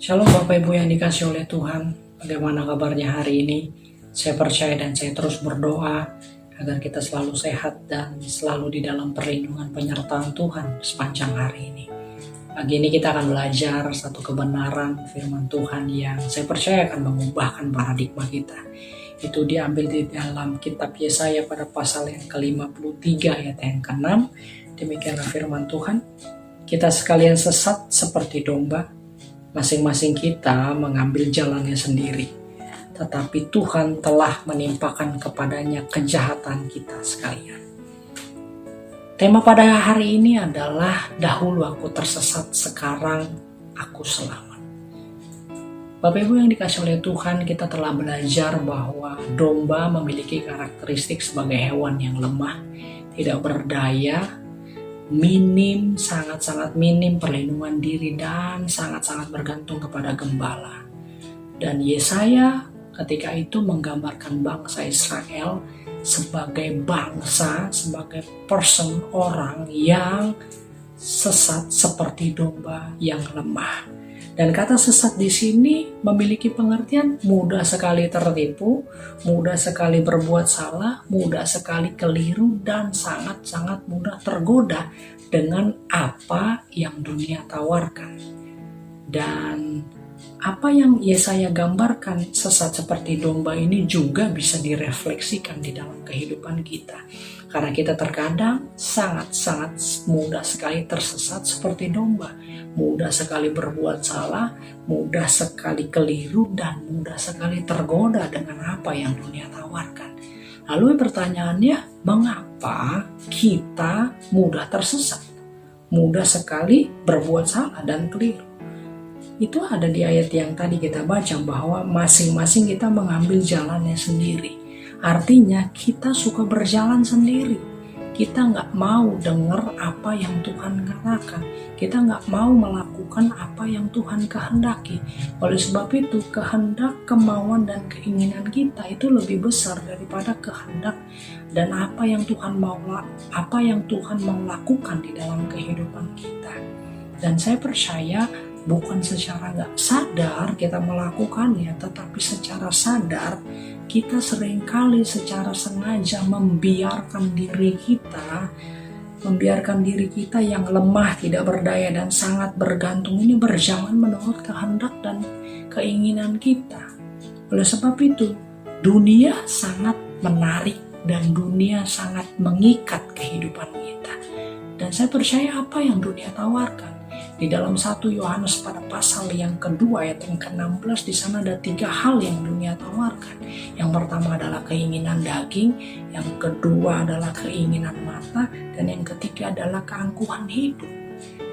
Shalom Bapak Ibu yang dikasih oleh Tuhan. Bagaimana kabarnya hari ini? Saya percaya dan saya terus berdoa agar kita selalu sehat dan selalu di dalam perlindungan penyertaan Tuhan sepanjang hari ini. Pagi ini kita akan belajar satu kebenaran firman Tuhan yang saya percaya akan mengubahkan paradigma kita. Itu diambil di dalam kitab Yesaya pada pasal yang ke-53 ayat yang ke-6. Demikianlah firman Tuhan. Kita sekalian sesat seperti domba. Masing-masing kita mengambil jalannya sendiri, tetapi Tuhan telah menimpakan kepadanya kejahatan kita sekalian. Tema pada hari ini adalah dahulu aku tersesat, sekarang aku selamat. Bapak Ibu yang dikasih oleh Tuhan, kita telah belajar bahwa domba memiliki karakteristik sebagai hewan yang lemah, tidak berdaya, minim, sangat-sangat minim perlindungan diri dan sangat-sangat bergantung kepada gembala. Dan Yesaya ketika itu menggambarkan bangsa Israel sebagai bangsa, sebagai orang yang sesat seperti domba yang lemah. Dan kata sesat di sini memiliki pengertian mudah sekali tertipu, mudah sekali berbuat salah, mudah sekali keliru, dan sangat-sangat mudah tergoda dengan apa yang dunia tawarkan. Dan apa yang Yesaya gambarkan sesat seperti domba ini juga bisa direfleksikan di dalam kehidupan kita. Karena kita terkadang sangat-sangat mudah sekali tersesat seperti domba. Mudah sekali berbuat salah, mudah sekali keliru, dan mudah sekali tergoda dengan apa yang dunia tawarkan. Lalu pertanyaannya, mengapa kita mudah tersesat? Mudah sekali berbuat salah dan keliru. Itu ada di ayat yang tadi kita baca bahwa masing-masing kita mengambil jalannya sendiri. Artinya kita suka berjalan sendiri. Kita nggak mau dengar apa yang Tuhan katakan. Kita nggak mau melakukan apa yang Tuhan kehendaki. Oleh sebab itu, kehendak, kemauan, dan keinginan kita itu lebih besar daripada kehendak dan apa yang Tuhan mau lakukan di dalam kehidupan kita. Dan saya percaya bukan secara nggak sadar kita melakukannya, tetapi secara sadar kita seringkali secara sengaja membiarkan diri kita yang lemah, tidak berdaya, dan sangat bergantung ini berjalan menurut kehendak dan keinginan kita. Oleh sebab itu, dunia sangat menarik dan dunia sangat mengikat kehidupan kita. Dan saya percaya apa yang dunia tawarkan. Di dalam 1 Yohanes pada pasal yang kedua ayat yang ke-16 di sana ada 3 hal yang dunia tawarkan. Yang pertama adalah keinginan daging, yang kedua adalah keinginan mata, dan yang ketiga adalah keangkuhan hidup.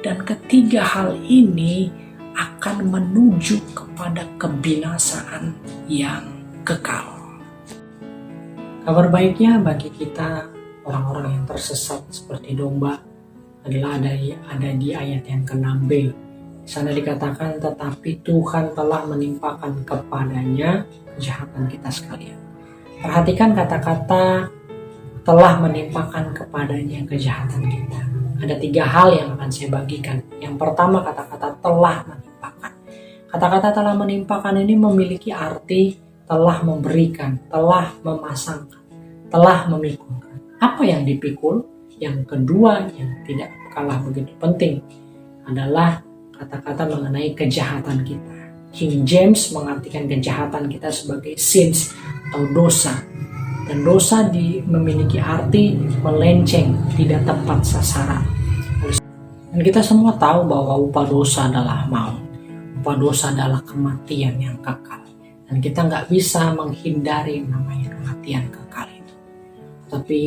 Dan ketiga hal ini akan menuju kepada kebinasaan yang kekal. Kabar baiknya bagi kita orang-orang yang tersesat seperti domba adalah ada di ayat yang ke-6b. Di sana dikatakan, tetapi Tuhan telah menimpakan kepadanya kejahatan kita sekalian. Perhatikan kata-kata telah menimpakan kepadanya kejahatan kita. Ada 3 hal yang akan saya bagikan. Yang pertama, kata-kata telah menimpakan. Kata-kata telah menimpakan ini memiliki arti telah memberikan, telah memasangkan, telah memikulkan. Apa yang dipikul? Yang kedua yang tidak kalah begitu penting adalah kata-kata mengenai kejahatan kita. King James mengartikan kejahatan kita sebagai sins atau dosa. Dan dosa memiliki arti melenceng, tidak tepat sasaran. Dan kita semua tahu bahwa upah dosa adalah maut. Upah dosa adalah kematian yang kekal. Dan kita nggak bisa menghindari namanya kematian kekal itu. Tapi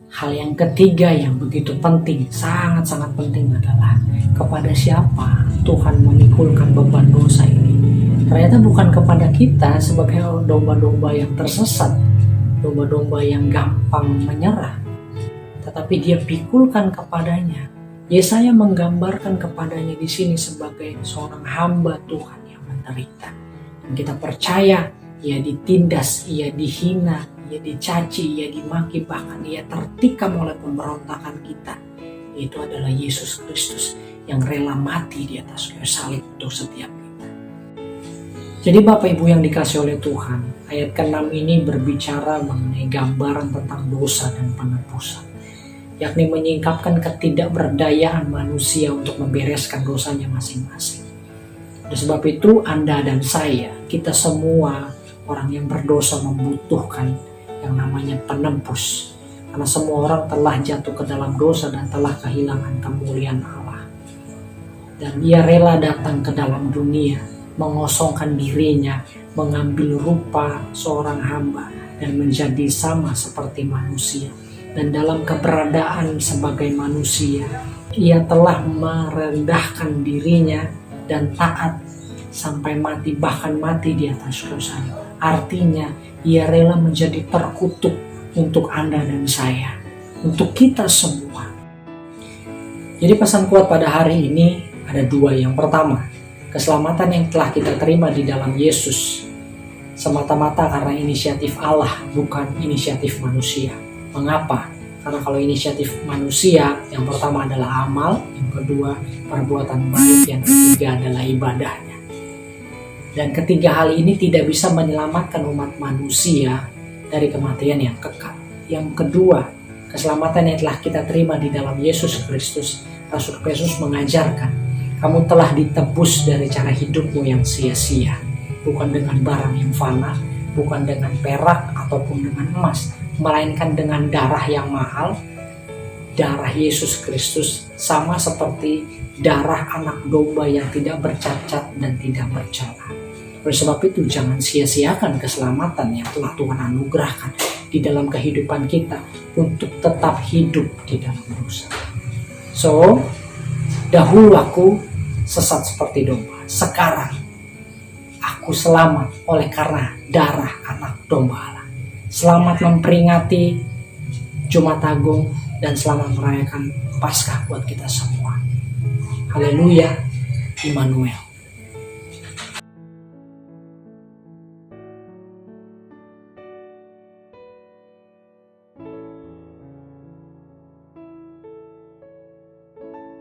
hal yang ketiga yang begitu penting, sangat-sangat penting adalah kepada siapa Tuhan memikulkan beban dosa ini. Ternyata bukan kepada kita sebagai domba-domba yang tersesat, domba-domba yang gampang menyerah, tetapi dia pikulkan kepadanya. Yesaya menggambarkan kepadanya di sini sebagai seorang hamba Tuhan yang menderita. Dan kita percaya ia ditindas, ia dihina, ia dicaci, ia dimaki, bahkan ia tertikam oleh pemberontakan kita. Itu adalah Yesus Kristus yang rela mati di atas kayu salib untuk setiap kita. Jadi Bapak Ibu yang dikasih oleh Tuhan, ayat ke-6 ini berbicara mengenai gambaran tentang dosa dan penebusan, yakni menyingkapkan ketidakberdayaan manusia untuk membereskan dosanya masing-masing. Oleh sebab itu Anda dan saya, kita semua orang yang berdosa membutuhkan yang namanya penebus. Karena semua orang telah jatuh ke dalam dosa dan telah kehilangan kemuliaan Allah. Dan Ia rela datang ke dalam dunia, mengosongkan dirinya, mengambil rupa seorang hamba dan menjadi sama seperti manusia. Dan dalam keberadaan sebagai manusia, Ia telah merendahkan dirinya dan taat sampai mati, bahkan mati di atas kayu salib. Artinya Ia rela menjadi terkutuk untuk Anda dan saya, untuk kita semua. Jadi pesan kuat pada hari ini ada dua. Yang pertama, keselamatan yang telah kita terima di dalam Yesus semata-mata karena inisiatif Allah, bukan inisiatif manusia. Mengapa? Karena kalau inisiatif manusia, yang pertama adalah amal, yang kedua perbuatan baik, yang ketiga adalah ibadahnya. Dan ketiga hal ini tidak bisa menyelamatkan umat manusia dari kematian yang kekal. Yang kedua, keselamatan yang telah kita terima di dalam Yesus Kristus. Rasul Petrus mengajarkan, kamu telah ditebus dari cara hidupmu yang sia-sia, bukan dengan barang yang fana, bukan dengan perak ataupun dengan emas, melainkan dengan darah yang mahal, darah Yesus Kristus, sama seperti darah anak domba yang tidak bercacat dan tidak bercela. Oleh sebab itu jangan sia-siakan keselamatan yang telah Tuhan anugerahkan di dalam kehidupan kita untuk tetap hidup di dalam dosa. So, dahulu aku sesat seperti domba, sekarang aku selamat oleh karena darah anak domba Allah. Selamat memperingati Jumat Agung dan selamat merayakan Paskah buat kita semua. Haleluya, Immanuel.